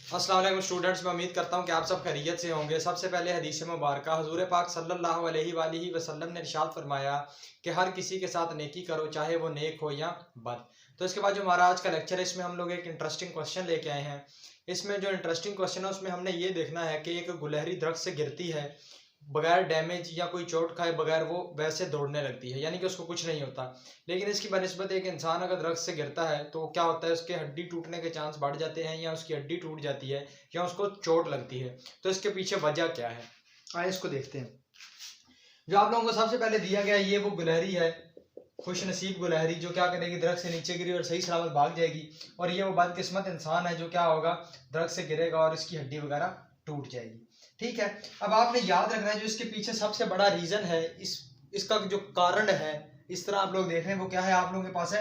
अस्सलाम वालेकुम स्टूडेंट्स, मैं उम्मीद करता हूं कि आप सब खैरियत से होंगे। सबसे पहले हदीस मुबारक हुज़ूर पाक सल्लल्लाहु अलैहि वसल्लम ने इरशाद फरमाया कि हर किसी के साथ नेकी करो, चाहे वो नेक हो या बद। तो इसके बाद जो हमारा आज का लेक्चर है, इसमें हम लोग एक इंटरेस्टिंग क्वेश्चन लेके आए हैं। इसमें जो इंटरेस्टिंग क्वेश्चन है उसमें हमने ये देखना है कि एक गुलहरी दरख्त से गिरती है, बगैर डैमेज या कोई चोट खाए बगैर वो वैसे दौड़ने लगती है, यानी कि उसको कुछ नहीं होता। लेकिन इसकी बनिस्बत एक इंसान अगर दरख्त से गिरता है तो क्या होता है, उसके हड्डी टूटने के चांस बढ़ जाते हैं, या उसकी हड्डी टूट जाती है, या उसको चोट लगती है। तो इसके पीछे वजह क्या है, आइए इसको देखते हैं। जो आप लोगों को सबसे पहले दिया गया ये वो गुलहरी है, खुश नसीब गुलहरी, जो क्या करेगी, दरख्त से नीचे गिरी और सही सलामत भाग जाएगी। और ये वो बदकिस्मत इंसान है जो क्या होगा, दरख्त से गिरेगा और इसकी हड्डी वगैरह टूट जाएगी। ठीक है, अब आपने याद रखना है जो इसके पीछे सबसे बड़ा रीजन है, इसका जो कारण है, इस तरह आप लोग देख रहे हैं वो क्या है, आप लोगों के पास है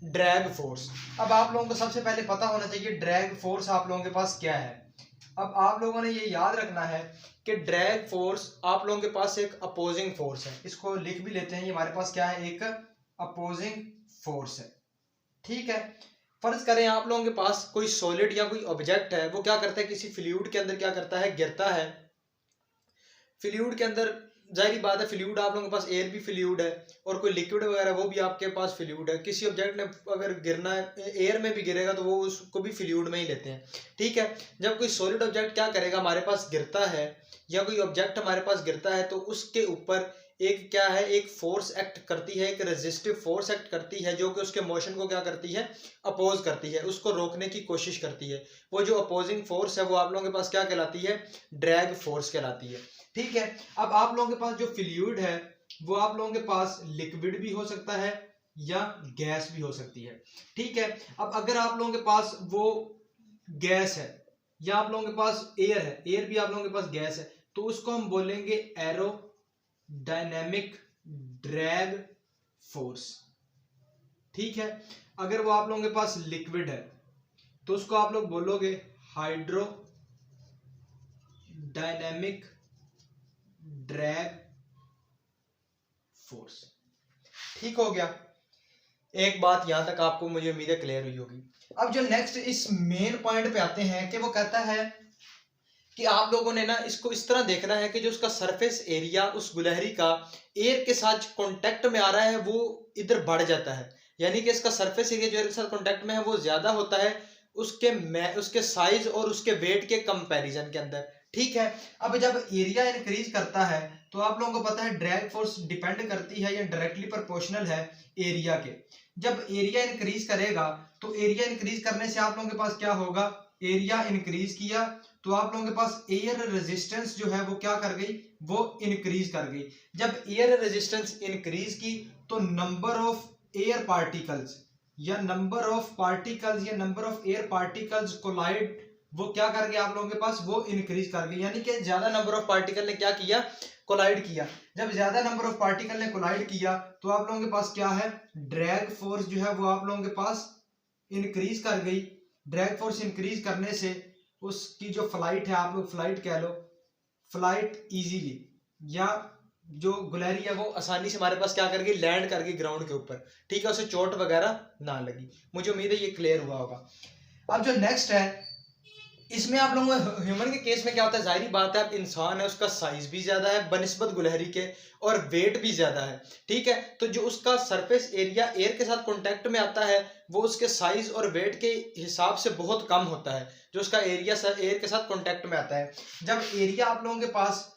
ड्रैग फोर्स। अब आप लोगों को सबसे पहले पता होना चाहिए ड्रैग फोर्स आप लोगों के पास क्या है। अब आप लोगों ने ये याद रखना है कि ड्रैग फोर्स आप लोगों के पास एक अपोजिंग फोर्स है। इसको लिख भी लेते हैं, ये हमारे पास क्या है, एक अपोजिंग फोर्स है। ठीक है, फर्ज करें आप लोगों के पास कोई सॉलिड या कोई ऑब्जेक्ट है, वो क्या करता है, किसी फ्लूइड के अंदर क्या करता है, गिरता है। फ्लूइड के अंदर जाहिर बात है, फ्लूइड आप लोगों के पास एयर भी फ्लूइड है, और कोई लिक्विड वगैरह वो भी आपके पास फ्लूइड है। किसी ऑब्जेक्ट ने अगर गिरना है, एयर में भी गिरेगा तो वो उसको भी फ्लूइड में ही लेते हैं। ठीक है, जब कोई सॉलिड ऑब्जेक्ट क्या करेगा, हमारे पास गिरता है, या कोई ऑब्जेक्ट हमारे पास गिरता है, तो उसके ऊपर एक क्या है, एक फोर्स एक्ट करती है, एक रेजिस्टिव फोर्स एक्ट करती है, जो कि उसके मोशन को क्या करती है, अपोज करती है, उसको रोकने की कोशिश करती है। वो जो अपोजिंग फोर्स है वो आप लोगों के पास क्या कहलाती है, ड्रैग फोर्स कहलाती है। ठीक है, अब आप लोगों के पास जो फ्लूइड है वो आप लोगों के पास लिक्विड भी हो सकता है या गैस भी हो सकती है। ठीक है, अब अगर आप लोगों के पास वो गैस है, या आप लोगों के पास एयर है, एयर भी आप लोगों के पास गैस है, तो उसको हम बोलेंगे एरो डायनेमिक ड्रैग फोर्स। ठीक है, अगर वो आप लोगों के पास लिक्विड है तो उसको आप लोग बोलोगे हाइड्रो डायनेमिक ड्रैग फोर्स। ठीक हो गया, एक बात यहां तक आपको मुझे उम्मीद है क्लियर हुई होगी। अब जो नेक्स्ट इस मेन पॉइंट पे आते हैं कि वो कहता है कि आप लोगों ने ना इसको इस तरह देखना है कि जो उसका सरफेस एरिया उस गुलहरी का एयर के साथ कांटेक्ट में आ रहा है वो इधर बढ़ जाता है, यानी कि इसका सरफेस एरिया जो एयर के साथ कांटेक्ट में है वो ज्यादा होता है उसके साइज और उसके वेट के कंपैरिजन के अंदर। ठीक है, अब जब एरिया इंक्रीज करता है तो आप लोगों को पता है ड्रैग फोर्स डिपेंड करती है या डायरेक्टली प्रोपोर्शनल है एरिया के। जब एरिया इंक्रीज करेगा तो एरिया इंक्रीज करने से आप लोगों के पास क्या होगा, एरिया इंक्रीज किया तो आप लोगों के पास एयर रेजिस्टेंस जो है वो क्या कर गई, वो इंक्रीज कर गई। जब एयर रेजिस्टेंस इंक्रीज की तो नंबर ऑफ एयर पार्टिकल्स या नंबर ऑफ पार्टिकल्स या number of air particles collide, वो क्या कर गया आप लोगों के पास, वो इंक्रीज कर गई। यानी कि ज्यादा नंबर ऑफ पार्टिकल ने क्या किया, कोलाइड किया। जब ज्यादा नंबर ऑफ पार्टिकल ने कोलाइड किया तो आप लोगों के पास क्या है, ड्रैग फोर्स जो है वो आप लोगों के पास इंक्रीज कर गई। ड्रैग फोर्स इंक्रीज करने से उसकी जो फ्लाइट है, आप लोग फ्लाइट कह लो, फ्लाइट इजीली, या जो गुलहरी है वो आसानी से हमारे पास क्या कर गई, लैंड कर गई ग्राउंड के ऊपर। ठीक है, उसे चोट वगैरह ना लगी। मुझे उम्मीद है ये क्लियर हुआ होगा। अब जो नेक्स्ट है, इसमें आप लोगों को ह्यूमन के केस में क्या होता है, जाहिर बात है, अब इंसान है, उसका साइज भी ज्यादा है बनिस्बत गुलहरी के, और वेट भी ज्यादा है। ठीक है, तो जो उसका सरफेस एरिया एयर के साथ कांटेक्ट में आता है वो उसके साइज और वेट के हिसाब से बहुत कम होता है, जो उसका एरिया एयर के साथ कांटेक्ट में आता है। जब एरिया आप लोगों के पास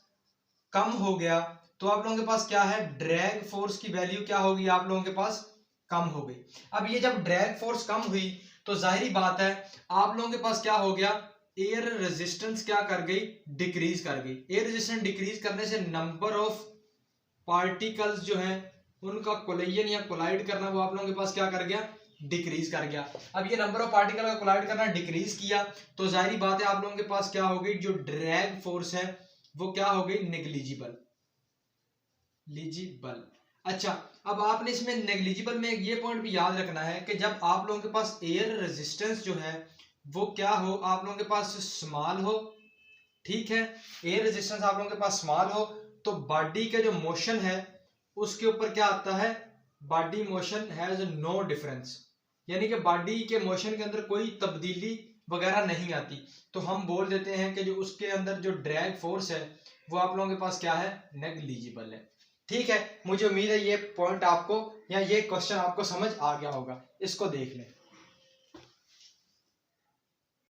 कम हो गया तो आप लोगों के पास क्या है, ड्रैग फोर्स की वैल्यू क्या होगी, आप लोगों के पास कम हो गई। अब ये जब ड्रैग फोर्स कम हुई तो जाहिर बात है आप लोगों के पास क्या हो गया, एयर रेजिस्टेंस क्या कर गई, डिक्रीज कर गई। एयर रेजिस्टेंस डिक्रीज करने से नंबर ऑफ पार्टिकल्स जो है उनका कोलिजन या कोलाइड करना वो आप लोगों के पास क्या कर गया, डिक्रीज कर गया। अब ये नंबर ऑफ पार्टिकल का कोलाइड करना डिक्रीज किया तो जाहिर बात है आप लोगों के पास क्या हो गई, जो ड्रैग फोर्स है वो क्या हो गई, नेग्लिजिबल। अच्छा, अब आपने इसमें नेग्लिजिबल में ये पॉइंट भी याद रखना है कि जब आप लोगों के पास एयर रेजिस्टेंस जो है वो क्या हो, आप लोगों के पास स्मॉल हो। ठीक है, एयर रेजिस्टेंस आप लोगों के पास स्मॉल हो तो बॉडी के जो मोशन है उसके ऊपर क्या आता है, body motion has no difference, यानी कि बॉडी के मोशन के अंदर कोई तब्दीली वगैरह नहीं आती, तो हम बोल देते हैं कि जो उसके अंदर जो ड्रैग फोर्स है वो आप लोगों के पास क्या है, नेग्लिजिबल है। ठीक है, मुझे उम्मीद है ये पॉइंट आपको या ये क्वेश्चन आपको समझ आ गया होगा। इसको देख लें।